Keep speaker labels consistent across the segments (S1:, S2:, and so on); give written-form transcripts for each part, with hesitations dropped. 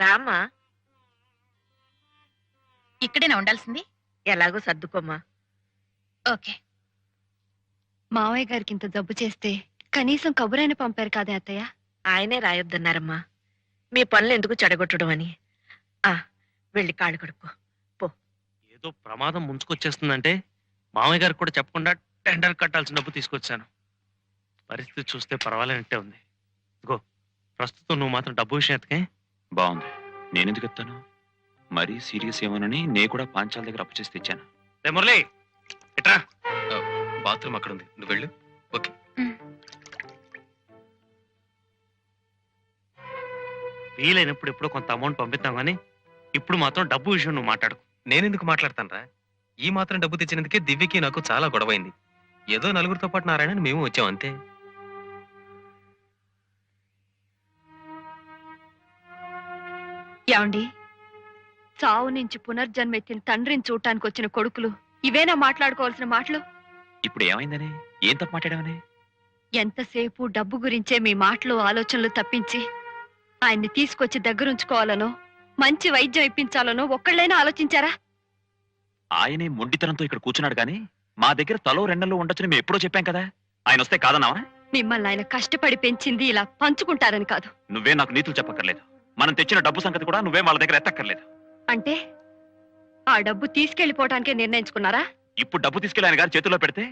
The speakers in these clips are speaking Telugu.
S1: రామ్మా.
S2: ఇక్కడేనా ఉండాల్సింది?
S1: ఎలాగో సర్దుకోమ్మా.
S2: ఓకే.
S3: మావయ్య గారికి ఇంత జబ్బు చేస్తే కనీసం కబురైన పంపారు కాదే అత్తయ్య.
S1: ఆయనే రాయొద్దన్నారమ్మా. మీ పనులు ఎందుకు చెడగొట్టడం అని. ఆ వెళ్ళి కాళ్ళు కడుక్కో.
S4: ఏదో ప్రమాదం ముంచుకొచ్చేస్తుందంటే మామయ్య గారికి కూడా చెప్పకుండా టెండర్ కట్టాల్సిన డబ్బు తీసుకొచ్చాను. పరిస్థితి చూస్తే పర్వాలేనట్టే ఉంది. ఇగో ప్రస్తుతం నువ్వు మాత్రం డబ్బు విషయం ఎత్తకే.
S5: బాగుంది. నేనెందుకు ఎత్తాను? మరీ సీరియస్ ఏమోనని నేను కూడా పాంచాల దగ్గర అప్పు చేసి తెచ్చాను.
S4: రే మురళి, ఇట్రా.
S6: బాత్రూమ్ అక్కడ ఉంది, నువ్వు వెళ్ళు. ఓకే.
S4: వీలైనప్పుడు ఎప్పుడో కొంత అమౌంట్ పంపిద్దాం కానీ ఇప్పుడు మాత్రం డబ్బు విషయం నువ్వు మాట్లాడుకో.
S6: నేనెందుకు మాట్లాడతానరా? ఈ మాత్రం డబ్బు తెచ్చినందుకే దివ్యకి నాకు చాలా గొడవైంది. ఏదో నలుగురితో పాటు నారాయణ మేము వచ్చాం అంతే.
S3: ఏమండి, చావు నుంచి పునర్జన్మెత్తిన తండ్రిని చూడటానికి వచ్చిన కొడుకులు ఇవేనా మాట్లాడుకోవాల్సిన మాటలు?
S5: ఇప్పుడు ఏమైందని? ఏం తప్పు మాట్లాడావని?
S3: ఎంతసేపు డబ్బు గురించే మీ మాటలు ఆలోచనలు తప్పించి ఆయన్ని తీసుకొచ్చి దగ్గరుంచుకోవాలనో మంచి వైద్యం ఇప్పించాలనో ఒక్కళ్ళైనా ఆలోచించారా?
S5: ఆయనే మొండితనంతో ఇక్కడ కూర్చున్నాడు కానీ మా దగ్గర తలో రెండల్లో ఉండొచ్చని మేము ఎప్పుడో చెప్పాం కదా. ఆయన వస్తే కాదన్నావా?
S3: మిమ్మల్ని ఆయన కష్టపడి పెంచింది ఇలా పంచుకుంటారని కాదు.
S5: నువ్వే నాకు నీతులు చెప్పక్కర్లేదు. మనం తెచ్చిన డబ్బు సంగతి కూడా నువ్వే వాళ్ళ దగ్గర ఎత్తక్కర్లేదు.
S3: అంటే ఆ డబ్బు తీసుకెళ్లిపోవటానికే నిర్ణయించుకున్నారా?
S5: ఇప్పుడు డబ్బు తీసుకెళ్లి ఆయన గారి చేతుల్లో పెడితే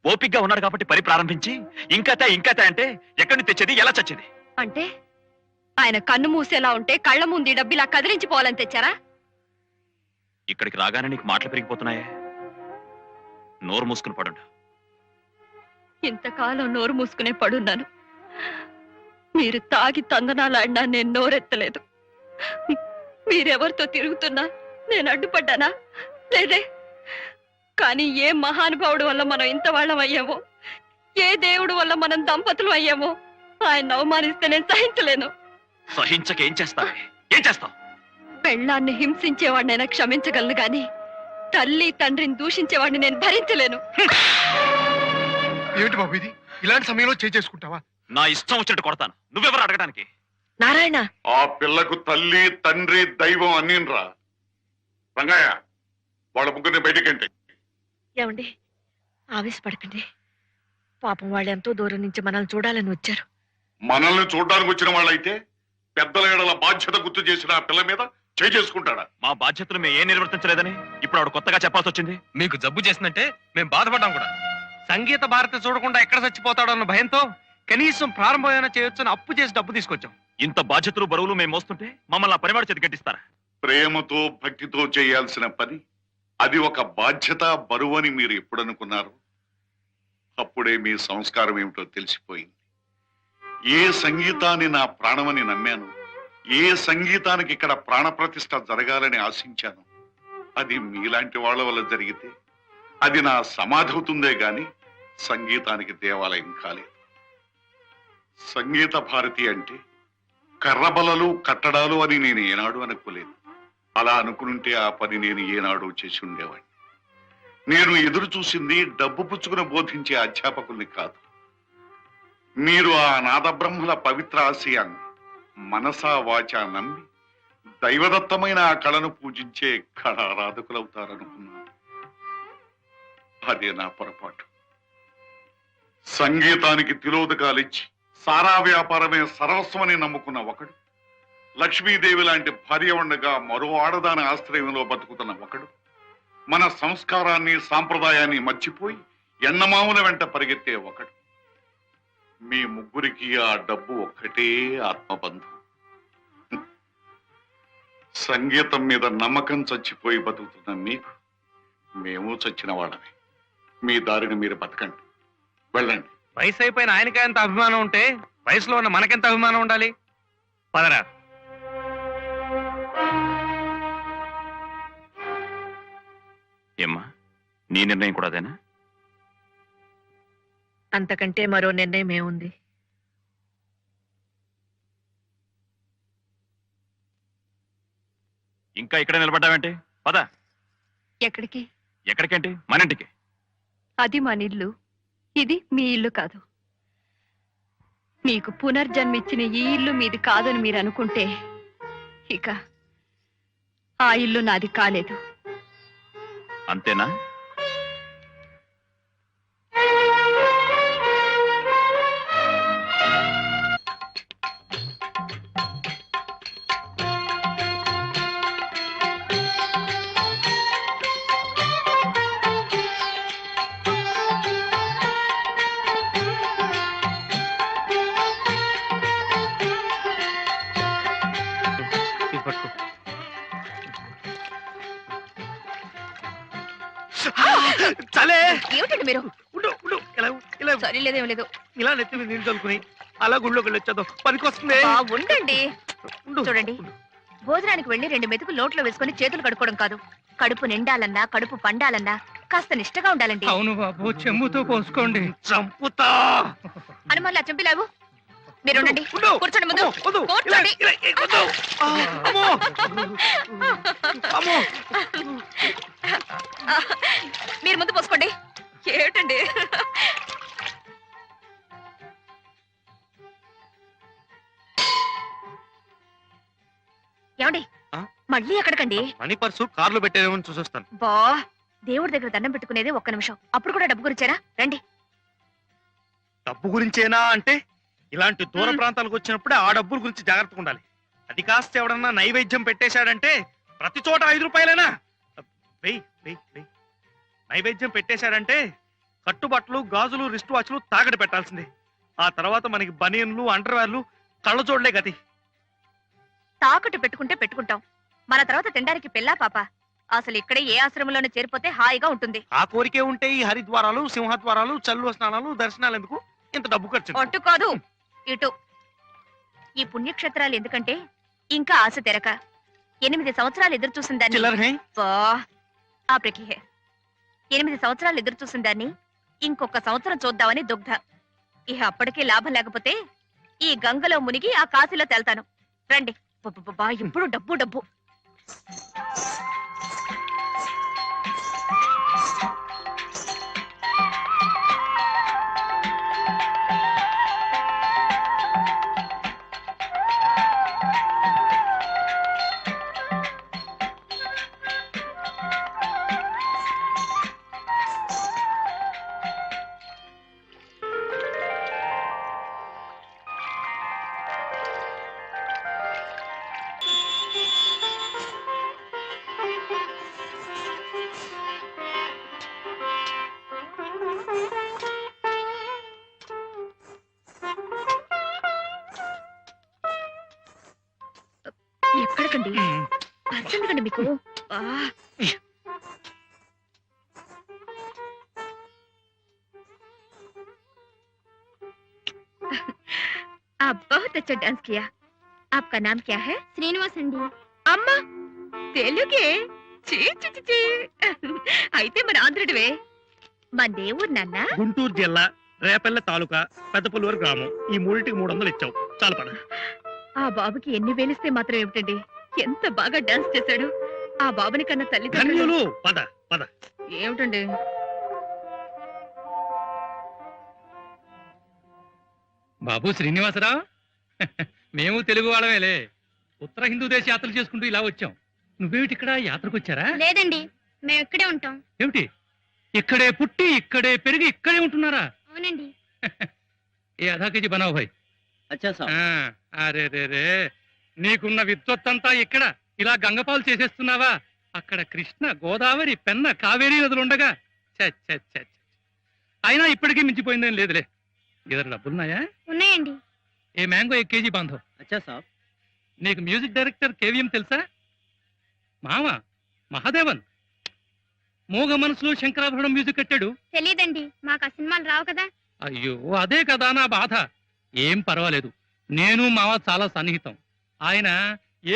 S5: ఓపిగ్గా ఉన్నాడు కాబట్టి పని ప్రారంభించి ఇంకతే అంటే ఎక్కడి నుంచి తెచ్చేది, ఎలా చచ్చేది?
S3: అంటే ఆయన కన్ను మూసేలా ఉంటే కళ్ళ ముందు ఈ డబ్బు ఇలా కదిలించిపోవాలని తెచ్చారా?
S5: ఇక్కడికి రాగానే నీకు మాటలు పెరిగిపోతున్నాయే. నోరు మూసుకుని పడుండు.
S3: ఇంతకాలం నోరు మూసుకునే పడున్నాను. మీరు తాగి తందనాలాడినా నేను నోరెత్తలేదు. మీరెవరితో తిరుగుతున్నా నేను అడ్డుపడ్డానా? లేదే. కానీ ఏ మహానుభావుడు వల్ల మనం ఇంత వాళ్ళం అయ్యామో, ఏ దేవుడు వల్ల మనం దంపతులు అయ్యామో ఆయన అవమానిస్తే నేను సహించలేను.
S5: సహించక ఏం చేస్తావే? ఏం చేస్తావు?
S3: పెళ్ళాన్ని హింసించేవాడినైనా క్షమించగలను గాని తల్లి తండ్రిని దూషించేవాడిని నేను భరించలేను.
S7: ఏమిటి బాబు ఇది? ఇలాంటి సమయంలో చేసుకుంటావా?
S5: నా ఇష్టం వచ్చినట్టు కొడతాను. నువ్వెవరు అడగడానికి?
S1: నారాయణ,
S8: ఆ పిల్లకు తల్లి తండ్రి దైవం అన్నీనరా. రంగయ్య, వాళ్ళ ముగ్గురిని బయటికంటే.
S1: ఏమండి ఆవేశపడకండి. పాపం వాళ్ళు ఎంతో దూరం నుంచి మనల్ని చూడాలని వచ్చారు.
S8: మనల్ని చూడడానికి వచ్చిన వాళ్ళైతే పెద్దల ఏడల బాధ్యత గుర్తు చేసిన ఆ పిల్ల మీద చేసుకుంటాడా?
S5: మా బాధ్యతలు మేము ఏం నిర్వర్తించలేదని ఇప్పుడు ఆవిడ కొత్తగా చెప్పాల్సి వచ్చింది.
S6: మీకు జబ్బు చేసిందంటే మేము బాధపడ్డాం కూడా.
S4: సంగీత భారతి చూడకుండా ఎక్కడ చచ్చిపోతాడో అన్న భయంతో కనీసం ప్రారంభమైనా చేయొచ్చని అప్పు చేసి డబ్బు తీసుకొచ్చాం.
S5: ఇంత బాధ్యతలు బరువులు మేము మోస్తుంటే మమ్మల్ని ఆ పనివాడి చేతి కట్టిస్తారా?
S8: ప్రేమతో భక్తితో చేయాల్సిన పని అది ఒక బాధ్యత బరువు అని మీరు ఎప్పుడనుకున్నారు? అప్పుడే మీ సంస్కారం ఏమిటో తెలిసిపోయింది. ఏ సంగీతాన్ని నా ప్రాణమని నమ్మాను, ఏ సంగీతానికి ఇక్కడ ప్రాణప్రతిష్ఠ జరగాలని ఆశించాను, అది మీలాంటి వాళ్ళ వల్ల జరిగితే అది నా సమాధి అవుతుందే గాని సంగీతానికి దేవాలయం కాలేదు. సంగీత భారతి అంటే కర్రబలలు కట్టడాలు అని నేను ఏనాడు అనుకోలేదు. అలా అనుకుంటే ఆ పని నేను ఏనాడు చేసి ఉండేవాడిని. నేను ఎదురు చూసింది డబ్బు పుచ్చుకుని బోధించే అధ్యాపకుల్ని కాదు. మీరు ఆ నాదబ్రహ్మల పవిత్ర ఆశయాన్ని మనసా వాచా నమ్మి దైవదత్తమైన ఆ కళను పూజించే కళారాధకులవుతారనుకున్నాను. అదే నా పొరపాటు. సంగీతానికి తిలోదకాలిచ్చి సారా వ్యాపారమే సర్వస్వమని నమ్ముకున్న ఒకడు, లక్ష్మీదేవి లాంటి భార్య ఉండగా మరో ఆడదాని ఆశ్రయంలో బతుకుతున్న ఒకడు, మన సంస్కారాన్ని సాంప్రదాయాన్ని మర్చిపోయి ఎన్నమాముల వెంట పరిగెత్తే ఒకడు. మీ ముగ్గురికి ఆ డబ్బు ఒక్కటే ఆత్మబంధం. సంగీతం మీద నమ్మకం చచ్చిపోయి బతుకుతున్న మీకు మేము చచ్చిన వాళ్ళమే. మీ దారిని మీరు బతకండి, వెళ్ళండి.
S4: వయసు అయిపోయిన ఆయనకే ఎంత అభిమానం ఉంటే వయసులో ఉన్న మనకెంత అభిమానం ఉండాలి? పదరా.
S5: ఏమ్మా, నీ నిర్ణయం కూడా అదేనా?
S1: అంతకంటే మరో నిర్ణయం ఏముంది?
S5: ఇంకా ఇక్కడ నిలబడ్డావేంటి? పద.
S3: ఎక్కడికి?
S5: ఎక్కడికేంటి? మన ఇంటికి.
S3: అది మన ఇల్లు, ఇది మీ ఇల్లు కాదు. మీకు పునర్జన్మిచ్చిన ఈ ఇల్లు మీది కాదని మీరు అనుకుంటే ఇక ఆ ఇల్లు నాది కాలేదు.
S5: అంతేనా?
S4: ఇది పట్టుకో. చలే
S3: ఏమిటండి మీరు?
S4: ఉండు ఉండు ఇలా ఇలా
S3: సరే లేదేం లేదు.
S4: ఇలా నెత్తి మీద నీళ్ళు చల్లుకుని అలా గుళ్ళోకి వెళ్ళొచ్చేద్దాం. పనికి వస్తుంది.
S3: ఉండండి.
S4: ఉండు.
S3: చూడండి, భోజనానికి వెళ్ళి 2 మెతుకులు నోట్లో వేసుకొని చేతులు కడుక్కోవడం కాదు. కడుపు నిండాలన్నా, కడుపు పండాలన్నా కాస్త నిష్టగా ఉండాలండి.
S6: అవును బాబు, చెంబుతో పోసుకోండి.
S4: చంపుతా.
S3: అనుమానులా చెంపిలావు. మీరు ఉండండి.
S4: ఉండు.
S3: కూర్చోండి ముందు.
S4: వద్దు, వద్దు.
S3: కూర్చోండి.
S4: ఇలా, ఇలా, వద్దు. అమ్మో. అమ్మో.
S3: మీరు ముందు పోసుకోండి. ఏమిటండి? ఏమండి,
S4: ఆ?
S3: మళ్ళీ ఎక్కడికండి?
S4: మనీ పర్సు కార్లో పెట్టేదేమో చూసొస్తాను.
S3: బా, దేవుడి దగ్గర దండం పెట్టుకునేది 1 నిమిషం. అప్పుడు కూడా డబ్బు గురించారా? రండి.
S4: డబ్బు గురించేనా అంటే ఇలాంటి దూర ప్రాంతాలకు వచ్చినప్పుడే ఆ డబ్బుల గురించి జాగ్రత్తగా ఉండాలి. అది కాస్త ఎవడన్నా నైవేద్యం పెట్టేశాడంటే ప్రతి చోట 5 రూపాయలేనా? వెయ్యి వెయ్యి వెయ్యి. నైవేద్యం పెట్టేశాడంటే కట్టుబట్టలు, గాజులు, రిస్ట్ వాచ్లు తాకడి పెట్టాల్సిందే. ఆ తర్వాత మనకి బనియన్లు, అండర్వేర్లు, కళ్ళజోడ్లే గతి.
S3: తాకట్టు పెట్టుకుంటే పెట్టుకుంటాం. మన తర్వాత తినడానికి పిల్లా పాప. అసలు ఇక్కడే ఏ ఆశ్రమంలోనే చేరిపోతే హాయిగా ఉంటుంది.
S4: ఆ కోరికే ఉంటే ఈ హరిద్వారాలు, సింహద్వారాలు, చల్లువ స్నానాలు, దర్శనాలు ఎందుకు ఇంత డబ్బు ఖర్చు?
S3: అటు కాదు, ఇటు. ఈ పుణ్యక్షేత్రాలు ఎందుకంటే ఇంకా ఆశ తెరక 8 సంవత్సరాలు ఎదురు చూసిన దాన్ని
S4: చిల్లర హై.
S3: బా, ఆ ప్రకిహే 8 సంవత్సరాలు ఎదురు చూసిన దాన్ని ఇంకొక సంవత్సరం చూద్దామని దుగ్ధ. ఇహ అప్పటికీ లాభం లేకపోతే ఈ గంగలో మునిగి ఆ కాశీలో తేల్తాను. రండి. బా, ఇప్పుడు డబ్బు డబ్బు. ఎక్కడికండి? అర్జెంట్ మీకు. आप बहुत अच्छा डांस किया। आपका नाम क्या है?
S2: శ్రీనివాస్ అండి.
S3: అమ్మా, తెలుగే? చీ చీ చీ చీ. అయితే మన ఆంధ్రుడివే. మన దేవుడు నాన్న.
S4: గుంటూరు జిల్లా రేపల్లె తాలూకా పెద్దపల్లూరు గ్రామం. ఈ మూడింటికి 300 ఇచ్చావు. చాలు పద.
S3: ఆ బాబుకి ఎన్ని వేలిస్తే మాత్రం ఏమిటండి, ఎంత బాగా డాన్స్ చేశాడు. ఆ బాబుని కన్నా తల్లిదండ్రులు.
S4: ధన్యులు. పద పద.
S3: ఏమిటండి?
S6: బాబు శ్రీనివాసరావు, మేము తెలుగు వాళ్ళమేలే. ఉత్తర హిందూ దేశ యాత్రలు చేసుకుంటూ ఇలా వచ్చాం. నువ్వేమిటి ఇక్కడ యాత్రకు వచ్చారా?
S2: లేదండి, మేము ఇక్కడే ఉంటాం.
S6: ఏమిటి, ఇక్కడే పుట్టి ఇక్కడే పెరిగి ఇక్కడే ఉంటున్నారా?
S2: అవునండి.
S6: ఏ ఆధా కేజీ బనావు భాయ్. అరే రే రే, నీకున్న విద్వత్తంతా ఇక్కడ ఇలా గంగపాలు చేసేస్తున్నావా? అక్కడ కృష్ణ, గోదావరి, పెన్న, కావేరీ నదులుండగా ఛ ఛ ఛ ఛ. అయినా ఇప్పటికీ మించిపోయిందేం లేదులే. ఇద్దరు డబ్బులున్నాయా?
S2: ఉన్నాయండి.
S6: ఏ మ్యాంగో 1 కేజీ బాంధో. నీకు మ్యూజిక్ డైరెక్టర్ కేవీఎం తెలుసా? మామ మహాదేవన్ మూగ మనసులో శంకరాభరణం మ్యూజిక్ కట్టాడు.
S2: తెలియదండి, మాకు ఆ సినిమాలు రావు కదా.
S6: అయ్యో, అదే కదా నా బాధ. ఏం పర్వాలేదు, నేను మావ చాలా సన్నిహితం. ఆయన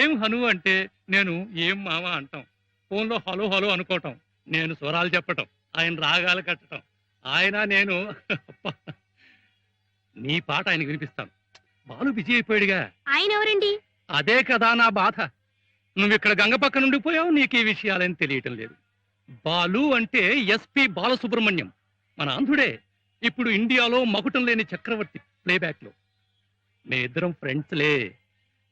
S6: ఏం హను అంటే నేను ఏం మావ అంటాం. ఫోన్లో హలో హలో అనుకోవటం, నేను స్వరాలు చెప్పటం, ఆయన రాగాలు కట్టడం. ఆయన నేను నీ పాట ఆయనకు వినిపిస్తాను. బాలు బిజీ అయిపోయాడుగా.
S2: ఆయన ఎవరండి?
S6: అదే కదా నా బాధ. నువ్వు ఇక్కడ గంగ పక్క నుండి పోయావు, నీకు ఈ విషయాలేం తెలియటం లేదు. బాలు అంటే ఎస్పి బాలసుబ్రహ్మణ్యం, మన ఆంధ్రుడే. ఇప్పుడు ఇండియాలో మకుటం లేని చక్రవర్తి ప్లేబ్యాక్ లో. మే ఇద్దరం ఫ్రెండ్స్లే.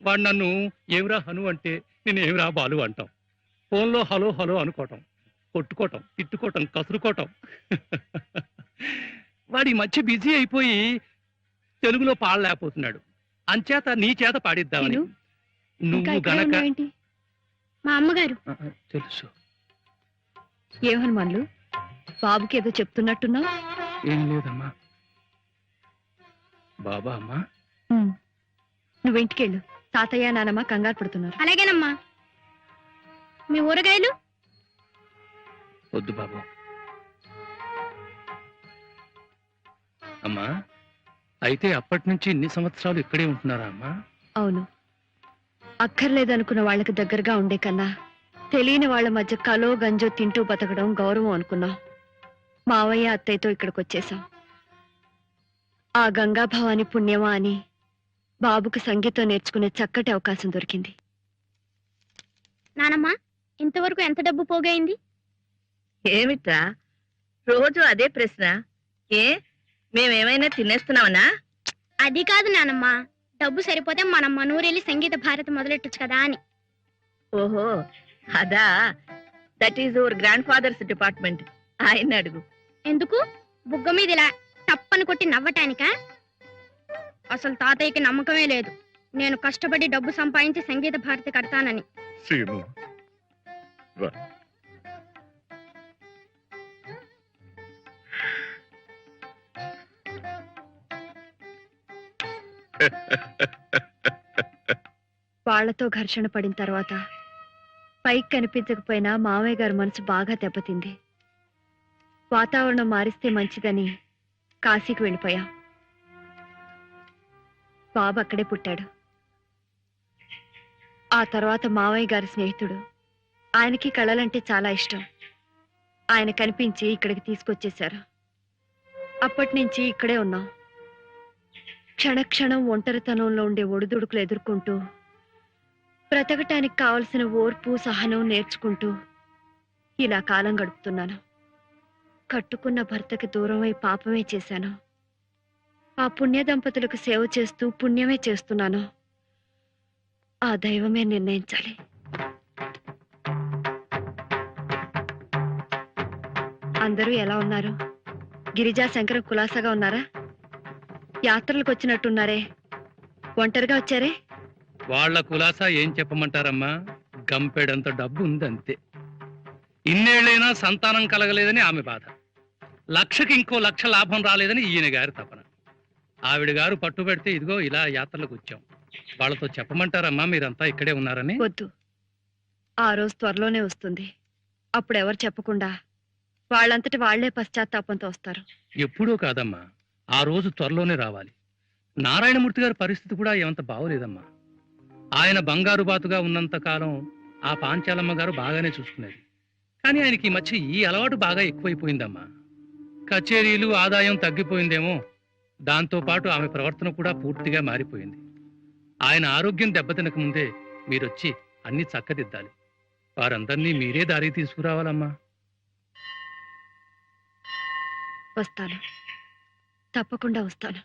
S6: వాడు నన్ను ఏమిరా హను అంటే నేను ఏమిరా బాలు అంటాం. ఫోన్లో హలో హలో అనుకోవటం, కొట్టుకోవటం, తిట్టుకోవటం, కసురుకోవటం. వాడి ఈ మధ్య బిజీ అయిపోయి తెలుగులో పాడలేకపోతున్నాడు. అంచేత నీ చేత పాడిద్దామని.
S3: ఇంకా
S6: నువ్వు
S3: ఇక్కడే
S6: గనక
S3: ఉన్నావేంటి?
S2: మా అమ్మగారు.
S6: తెలుసు.
S3: ఏం హనుమాన్లు, బాబుకి ఏదో చెప్తున్నట్టున్నావు.
S6: ఏం లేదమ్మా. బాబా అమ్మా,
S3: నువ్వు ఇంటికెళ్ళు, తాతయ్య నానమ్మ కంగారు పడుతున్నారు.
S2: అలాగేనమ్మా. మీ ఊరగాయలు?
S6: వద్దు బాబు. అమ్మా, అయితే అప్పటి నుంచి ఇన్ని సంవత్సరాలు ఇక్కడే ఉంటున్నారా అమ్మా?
S3: అవును, అక్కర్లేదనుకున్న వాళ్ళకి దగ్గరగా ఉండే కన్నా తెలియని వాళ్ళ మధ్య కలో గంజో తింటూ బతకడం గౌరవం అనుకున్నాం. మావయ్య అత్తయ్యతో ఇక్కడికి వచ్చేసాం. ఆ గంగా భవాని పుణ్యమా అని బాబుకు సంగీతం నేర్చుకునే చక్కటి అవకాశం దొరికింది.
S2: నానమ్మ, ఇంతవరకు ఎంత డబ్బు పోగైంది?
S1: ఏమిట్రా రోజు అదే ప్రశ్న? ఏ మేమేమైనా తినేస్తున్నామనా?
S2: అది కాదు నానమ్మ, డబ్బు సరిపోతే మనం మనూరెళ్ళి సంగీత భారతి మొదలెట్టొచ్చు కదా అని.
S1: ఓహో అదా. That is your grandfather's department. ఆయన అడుగు.
S2: ఎందుకు? బుగ్గ మీద ఇలా తప్పని కొట్టి నవ్వటానికా? అసలు తాతయ్యకి నమ్మకమే లేదు నేను కష్టపడి డబ్బు సంపాదించి సంగీత భారతి కడతానని.
S8: సీను రా.
S3: వాళ్లతో ఘర్షణ పడిన తర్వాత పైకి కనిపించకపోయినా మామయ్య గారి మనసు బాగా దెబ్బతింది. వాతావరణం మారిస్తే మంచిదని కాశీకి వెళ్ళిపోయాం. బాబు అక్కడే పుట్టాడు. ఆ తర్వాత మామయ్య గారి స్నేహితుడు, ఆయనకి కళలంటే చాలా ఇష్టం, ఆయన కనిపించి ఇక్కడికి తీసుకొచ్చేశారు. అప్పటి నుంచి ఇక్కడే ఉన్నాం. క్షణక్షణం ఒంటరితనంలో ఉండే ఒడిదుడుకులు ఎదుర్కొంటూ, బ్రతకటానికి కావలసిన ఓర్పు సహనం నేర్చుకుంటూ ఇలా కాలం గడుపుతున్నాను. కట్టుకున్న భర్తకి దూరమై పాపమే చేశాను. ఆ పుణ్య దంపతులకు సేవ చేస్తూ పుణ్యమే చేస్తున్నాను. ఆ దైవమే నిర్ణయించాలి. అందరూ ఎలా ఉన్నారు? గిరిజా శంకరం కులాసాగా ఉన్నారా? యాత్రలకు వచ్చినట్టున్నారే, ఒంటరిగా వచ్చారే?
S6: వాళ్ళ కులాసా ఏం చెప్పమంటారమ్మా? గంపెడంత డబ్బు ఉందంతే. ఇన్నేళ్లైనా సంతానం కలగలేదని ఆమె బాధ, లక్షకి ఇంకో లక్ష లాభం రాలేదని ఈయన గారి తపన. ఆవిడ గారు పట్టుబెడితే ఇదిగో ఇలా యాత్రలకు వచ్చాం. వాళ్ళతో చెప్పమంటారమ్మా మీరంతా ఇక్కడే ఉన్నారని?
S3: వద్దు, ఆ రోజు త్వరలోనే వస్తుంది. అప్పుడు ఎవరు చెప్పకుండా వాళ్ళంతటి వాళ్లే పశ్చాత్తాపంతో వస్తారు.
S6: ఎప్పుడూ కాదమ్మా, ఆ రోజు త్వరలోనే రావాలి. నారాయణమూర్తి గారి పరిస్థితి కూడా ఏమంత బాగోలేదమ్మా. ఆయన బంగారు బాతుగా ఉన్నంత కాలం ఆ పాంచాలమ్మ గారు బాగానే చూసుకునేది. కానీ ఆయనకి ఈ మధ్య ఈ అలవాటు బాగా ఎక్కువైపోయిందమ్మా. కచేరీలు, ఆదాయం తగ్గిపోయిందేమో. దాంతో పాటు ఆమె ప్రవర్తన కూడా పూర్తిగా మారిపోయింది. ఆయన ఆరోగ్యం దెబ్బతినక ముందే మీరొచ్చి అన్ని చక్కదిద్దాలి. వారందరినీ మీరే దారి తీసుకురావాలమ్మా.
S3: వస్తాను, తప్పకుండా వస్తాను.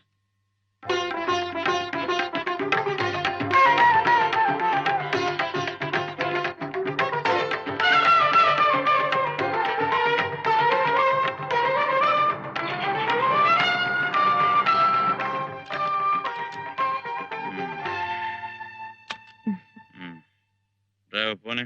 S5: పోనీ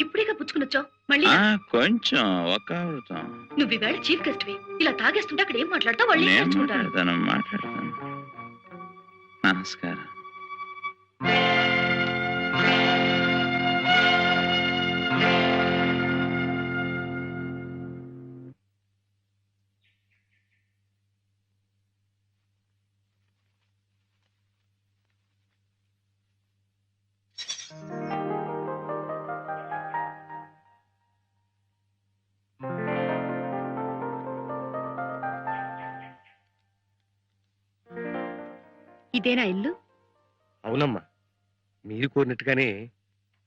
S1: ఇప్పుడేగా పుచ్చుకునొచ్చావు మళ్ళీ?
S5: కొంచెం ఒక ఆవృతం.
S1: నువ్వు ఈవేళ చీఫ్ గెస్ట్ వి. ఇలా తాగేస్తుంటే అక్కడ ఏం మాట్లాడతావు? వాళ్ళు ఏం నేర్చుకుంటారు?
S5: మాట్లాడతాను. నమస్కారం.
S3: ఇదేనా ఇల్లు?
S7: అవునమ్మా, మీరు కోరినట్టుగానే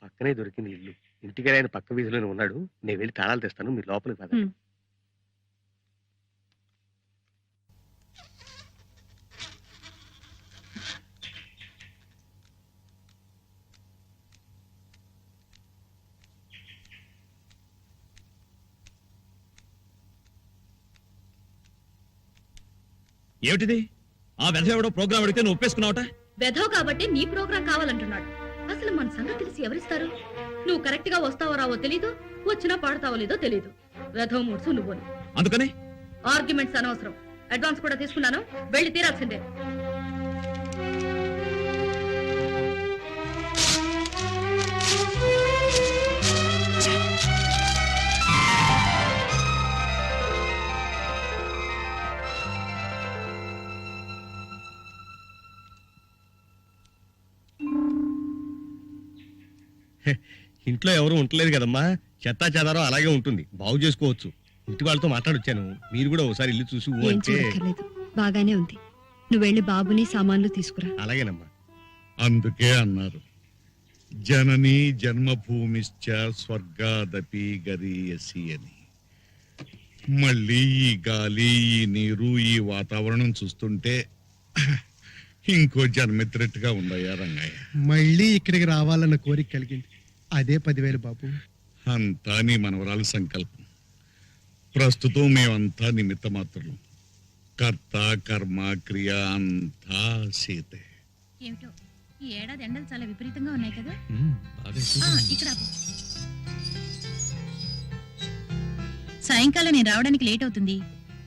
S9: పక్కనే దొరికింది ఇల్లు. ఇంటికి ఆయన పక్క వీధిలోనే ఉన్నాడు. నేను వెళ్ళి తాళాలు తెస్తాను, మీరు లోపలికి పద.
S10: ఏమిటిది? ఆ వెధ ఎవడో ప్రోగ్రామ్ అడిగితే నువ్వు ఒప్పేసుకున్నావట?
S3: వెధవ కాబట్టి నీ ప్రోగ్రాం కావాలంటున్నాడు. అసలు మన సంగతి తెలిసి ఎవరిస్తారు? నువ్వు కరెక్ట్ గా వస్తావో రావో తెలీదు, వచ్చినా పాడతావో లేదో తెలీదు. వెధవ మూడ్సు నువ్వు.
S10: అందుకని
S3: ఆర్గ్యుమెంట్స్ అనవసరం. అడ్వాన్స్ కూడా తీసుకున్నాను, వెళ్ళి తీరాల్సిందే.
S9: ఇంట్లో ఎవరు ఉండలేదు కదమ్మా, చెత్తా చెదారం అలాగే ఉంటుంది, బాగు చేసుకోవచ్చు. ఇంటి వాళ్ళతో మాట్లాడొచ్చాను, మీరు కూడా ఒకసారి ఇల్లు చూసి ఊ అంటే.
S3: బాగానే ఉంది, నువ్వు వెళ్ళి బాబుని సామాన్లు తీసుకురా.
S9: అలాగేనమ్మా.
S11: అందుకే అన్నారు జనని జన్మభూమిశ్చ స్వర్గాదపి గరీయసి అని. మళ్ళీ ఈ గాలి, ఈ నీరు, ఈ వాతావరణం చూస్తుంటే ఇంకో జన్మెత్తినట్టుగా ఉందయ్యా రంగయ్య.
S7: మళ్ళీ ఇక్కడికి రావాలన్న కోరిక కలిగింది. అదే 10,000 బాబు.
S11: అంతా నీ మనవరాలు సంకల్పం. ప్రస్తుతం మేమంతా నిమిత్త మాత్రం. కర్త కర్మ క్రియ అంతా సీతే.
S2: ఏమిటో ఈ ఏడాది ఎండలు చాలా విపరీతంగా ఉన్నాయి కదా. ఇక్కడ సాయంకాలం నేను రావడానికి లేట్ అవుతుంది.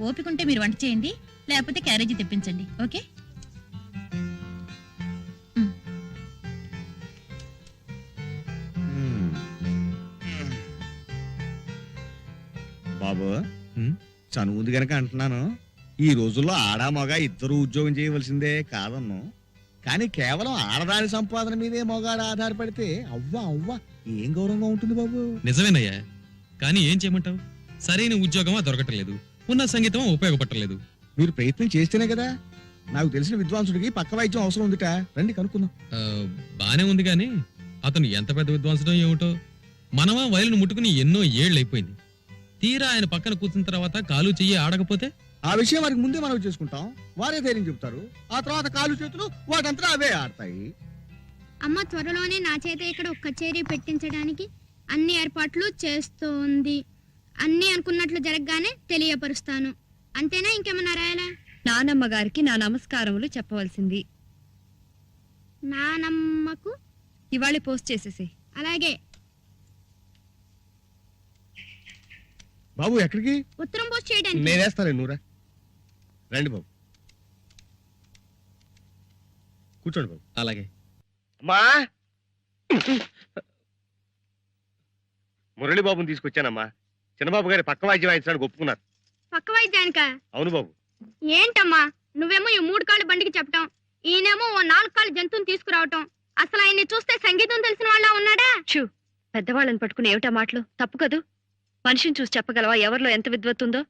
S2: ఓపికంటే మీరు వంట చేయండి, లేకపోతే క్యారేజీ తెప్పించండి. ఓకే?
S9: బాబు, చనువుంది గనక అంటున్నాను, ఈ రోజుల్లో ఆడా మగ ఇద్దరు ఉద్యోగం చేయవలసిందే కాదన్ను. కానీ కేవలం ఆడదాని సంపాదన మీదే మగాడు ఆధారపడితే అవ్వా అవ్వా ఏం గౌరవంగా ఉంటుంది బాబు.
S10: నిజమేనయ్యా, కానీ ఏం చేయమంటావు? సరైన ఉద్యోగమా దొరకటలేదు, ఉన్న సంగీతం ఉపయోగపడలేదు.
S9: మీరు ప్రయత్నం చేస్తేనే కదా. నాకు తెలిసిన విద్వాంసుడికి పక్క వైద్యం అవసరం ఉందిట, రండి కనుక్కుందాం.
S10: బానే ఉంది కానీ అతను ఎంత పెద్ద విద్వాంసుడో ఏమిటో. మనమా వయలును ముట్టుకుని ఎన్నో ఏళ్ళు అయిపోయింది. తీరా ఆయన పక్కన కూర్చున్న తర్వాత కాలు చెయ్యి ఆడకపోతే
S9: ఆ విషయం వారికి ముందే మనం చేసుకుంటాం, వారే ధైర్యం చెప్తారు. ఆ తర్వాత కాలు చేతులు వాటంతా అవే ఆడతాయి.
S2: అమ్మ త్వరలోనే నా చేత ఇక్కడ ఒక కచేరీ పెట్టించడానికి అన్ని ఏర్పాట్లు చేస్తోంది. అన్ని అనుకున్నట్లు జరగగానే తెలియపరుస్తాను. అంతేనా? ఇంకేమన్నా రాయాలా?
S3: నానమ్మ గారికి నా నమస్కారములు చెప్పవలసింది.
S2: నానమ్మకు
S3: ఇవాళ పోస్ట్ చేసేసి.
S2: అలాగే.
S9: బాబు ఎక్కడికి?
S2: ఉత్తరం పోస్ట్ చేయడానికి.
S9: నేనేస్తాను, నూరా. రండి బాబు, కూర్చోండి బాబు.
S10: అలాగే.
S9: అమ్మా, మురళి బాబుని తీసుకొచ్చానమ్మా. చిన్నబాబు గారి పక్క వాయిద్యం వాయించడానికి ఒప్పుకున్నారు.
S2: పక్క వైద్యానికా?
S9: అవును బాబు.
S2: ఏంటమ్మా నువ్వేమో ఈ 3 కాళ్ళ బండికి చెప్పటం, ఈయనేమో ఓ 4 కాళ్ళ జంతువుని తీసుకురావటం. అసలు ఆయన్ని చూస్తే సంగీతం తెలిసిన వాళ్ళ ఉన్నాడా?
S3: చూ, పెద్దవాళ్ళని పట్టుకుని ఏమిటా మాటలు? తప్పు కదూ. మనిషిని చూసి చెప్పగలవా ఎవరిలో ఎంత విద్వత్తుందో?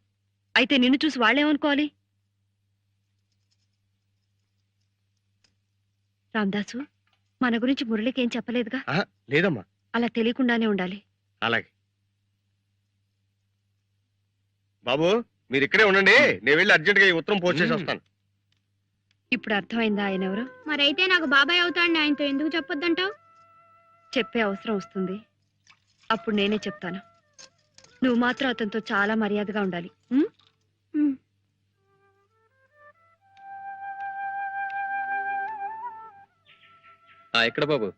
S3: అయితే నిన్ను చూసి వాళ్ళేమనుకోవాలి? రామదాసు, మన గురించి మురళికి ఏం చెప్పలేదుగా?
S9: లేదమ్మా.
S3: అలా తెలియకుండానే ఉండాలి.
S9: అలాగే బాబు, మీరు ఇక్కడే ఉండండి, నేను వెళ్ళి అర్జెంట్ గా ఈ ఉత్తరం పోస్ట్ చేసి వస్తాను.
S3: ఇప్పుడు అర్థమైందా ఆయన ఎవరు?
S2: మరైతే నాకు బాబాయ్ అవుతాండి, ఆయనతో ఎందుకు చెప్పొద్దంటావు?
S3: చెప్పే అవసరం వస్తుంది, అప్పుడు నేనే చెప్తాను. నువ్వు మాత్రం అతనితో చాలా మర్యాదగా ఉండాలి.
S10: ఎక్కడ బాబు?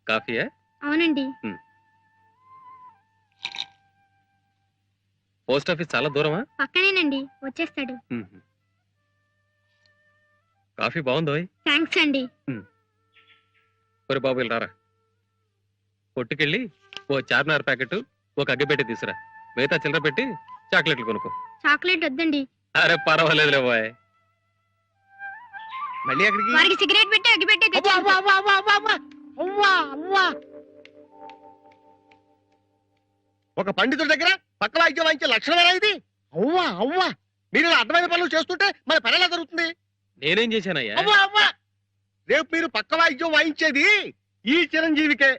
S10: కాఫీయా?
S2: అవునండి.
S10: పోస్ట్ ఆఫీస్ చాలా దూరమా?
S2: పక్కనేనండి, వచ్చేస్తాడు.
S10: కాఫీ బాగుందో?
S2: థ్యాంక్స్ అండి.
S10: ఒరే బాబు, ఇలా రారా. కొట్టుకెళ్ళి ఓ చార్మినార్ ప్యాకెట్, ఒక అగ్గిపెట్టి తీసురా. మిగతా చిల్లర పెట్టి చాక్లెట్లు కొనుక్కో.
S2: చాక్లెట్ వద్దండి.
S10: అరే పర్వాలేదులే బాయ్.
S9: మళ్ళీ అక్కడికి?
S2: వారికి సిగరెట్ పెట్టి అగ్గి పెట్టి
S9: ఒక పండితుడి దగ్గర పక్క వాయిద్యం వాయించే లక్షణమేనా ఇది? అవ్వా అవ్వా, మీరు ఇలా అర్థమైన పనులు చేస్తుంటే మన పని ఎలా జరుగుతుంది?
S10: నేనేం చేశానయ్యా?
S9: అవ్వా అవ్వా, రేపు మీరు పక్క వాయిద్యం వాయించేది
S7: ఈ చిరంజీవికే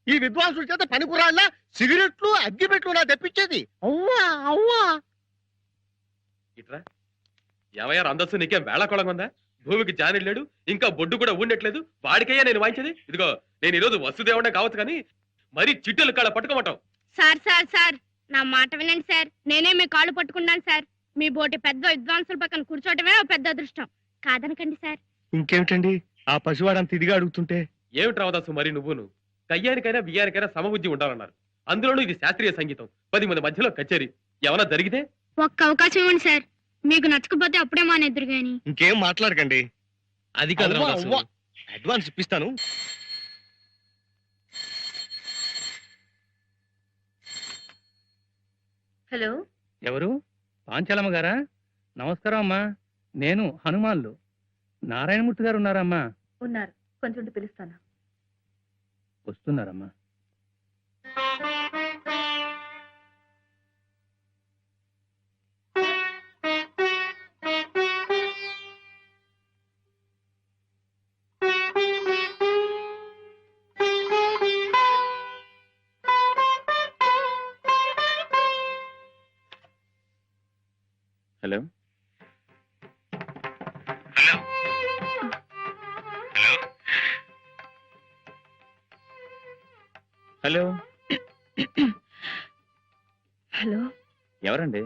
S7: ఈ విద్వాంసుల చేత పనికిరాళ్ళ సిగరెట్లు అగ్గిపెట్లు నా తెప్పించేది. అవ్వా అవ్వా
S12: ఇట్రా ఏమయ్యా అందస్సు నీకేం వేళకోళం ఉందా? భూమికి జానిలేడు, ఇంకా బొడ్డు కూడా ఊడట్లేదు, వాడికయ్యా నేను వాయించేది. ఇదిగో నేను ఈరోజు వసుదేవుడే కావచ్చు కానీ మరి చిట్టెలు కాళ్ళ పట్టుకోమంటావు.
S2: సార్ సార్ సార్ నా మాట వినండి సార్. నేనే మీ కాళ్ళు పట్టుకున్నాను సార్. మీ బోటి పెద్ద విద్వాంసుల పక్కన కూర్చోవటమే ఓ పెద్ద అదృష్టం. కాదనకండి సార్.
S7: ఇంకేమిటండి ఆ పసివాడంత ఇదిగా అడుగుతుంటే?
S12: ఏమిటి రావదాసు మరి నువ్వును? కయ్యానికైనా బియ్యానికైనా సమబుద్ధి ఉండాలన్నారు. అందులోనూ ఇది శాస్త్రీయ సంగీతం, 10 మంది మధ్యలో కచేరీ. ఏమన్నా జరిగితే
S2: ఒక్క అవకాశం ఇవ్వండి సార్. మీకు నచ్చకపోతే అప్పుడే మానేద్దరు గాని.
S7: ఇంకేం మాట్లాడకండి.
S12: అది కాదు
S7: అవ్వా,
S12: రావదాసు.
S7: అవ్వా. అడ్వాన్స్ ఇప్పిస్తాను.
S1: హలో,
S6: ఎవరు? పాంచాలమ్మ గారా? నమస్కారం అమ్మా. నేను హనుమాన్లు. నారాయణమూర్తి గారు ఉన్నారమ్మా?
S1: ఉన్నారు, కొంచెం పిలుస్తాను.
S6: వస్తున్నారమ్మా.
S5: హలో హలో
S3: హలో,
S5: ఎవరండి?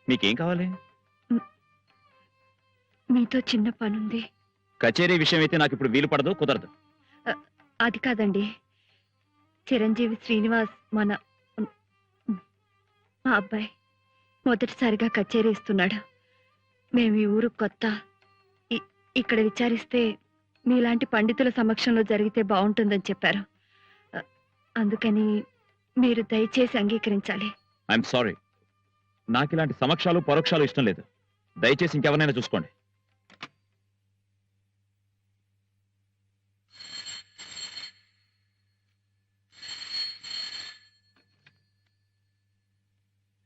S5: మీకేం కావాలి?
S3: మీతో చిన్న పనుంది.
S5: కచేరీ విషయం అయితే నాకు ఇప్పుడు వీలు పడదు, కుదరదు.
S3: అది కాదండి, చిరంజీవి శ్రీనివాస్ మా అబ్బాయి మొదటిసారిగా కచేరీ ఇస్తున్నాడు. మేము ఈ ఊరు కొత్త. ఇక్కడ విచారిస్తే మీలాంటి పండితుల సమక్షంలో జరిగితే బాగుంటుందని చెప్పారు. అందుకని మీరు దయచేసి అంగీకరించాలి.
S5: ఐఎమ్ సారీ, నాకు ఇలాంటి సమక్షాలు పరోక్షాలు ఇష్టం లేదు. దయచేసి ఇంకెవరైనా చూసుకోండి.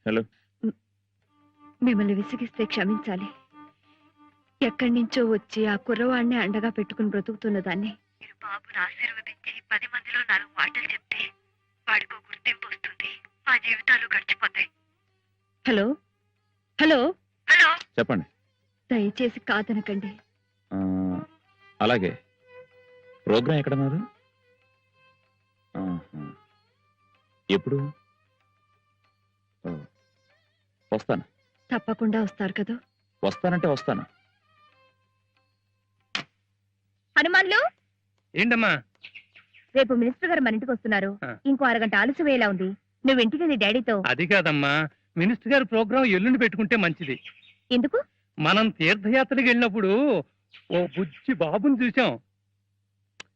S5: హలో,
S3: మిమ్మల్ని విసిగిస్తే క్షమించాలి. ఎక్కడి నుంచో వచ్చి ఆ కుర్రవాడిని అండగా పెట్టుకుని బ్రతుకుతున్న దాన్ని మీరు బాబును ఆశీర్వదించి 10 మందిలో 4 మాటలు చెప్తే వాడికో గుర్తింపు వస్తుంది. ఆ జీవితాలు గడిచిపోతాయి. హలో హలో హలో,
S5: చెప్పండి.
S3: దయచేసి కాదనకండి.
S5: అలాగే, ప్రోగ్రాం ఎక్కడన్నారు? ఎప్పుడు? వస్తాను.
S3: తప్పకుండా వస్తారు కదా?
S5: వస్తానంటే వస్తాను.
S2: హనుమాన్లు,
S6: ఏంటమ్మా?
S2: రేపు మినిస్టర్ గారు మన ఇంటికి వస్తున్నారు. ఇంకో అరగంట ఆలస్యం అయ్యేలా ఉంది. నువ్వు ఇంటికి నీ డాడీతో.
S6: అది కాదమ్మా, మినిస్టర్ గారు ప్రోగ్రాం ఎల్లుండి పెట్టుకుంటే మంచిది.
S2: ఎందుకు?
S6: మనం తీర్థయాత్రకి వెళ్ళినప్పుడు ఓ బుజ్జి బాబుని చూసాం,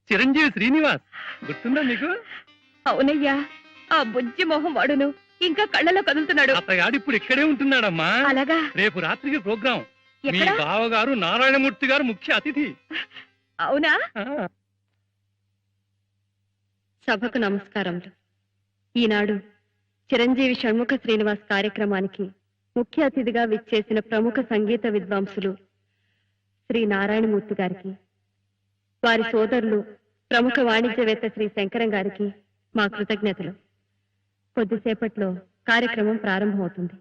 S6: చిరంజీవి శ్రీనివాస్. గుర్తుందా మీకు?
S3: అవునయ్యా, ఆ బుజ్జి మొహం వాడును ఇంకా కళ్ళలో కదులుతున్నాడు.
S6: అతగాడు ఇప్పుడు ఇక్కడే ఉంటున్నాడమ్మా.
S3: అలాగా?
S6: రేపు రాత్రికి ప్రోగ్రాం. మీ
S3: ఎక్కడ?
S6: బావగారు నారాయణమూర్తి గారు ముఖ్య అతిథి.
S3: అవునా? సభకు నమస్కారములు. ఈనాడు చిరంజీవి షణ్ముఖ శ్రీనివాస్ కార్యక్రమానికి ముఖ్య అతిథిగా విచ్చేసిన ప్రముఖ సంగీత విద్వాంసులు శ్రీ నారాయణమూర్తి గారికి, వారి సోదరులు ప్రముఖ వాణిజ్యవేత్త శ్రీ శంకరం గారికి మా కృతజ్ఞతలు. కొద్దిసేపట్లో కార్యక్రమం ప్రారంభమవుతుంది.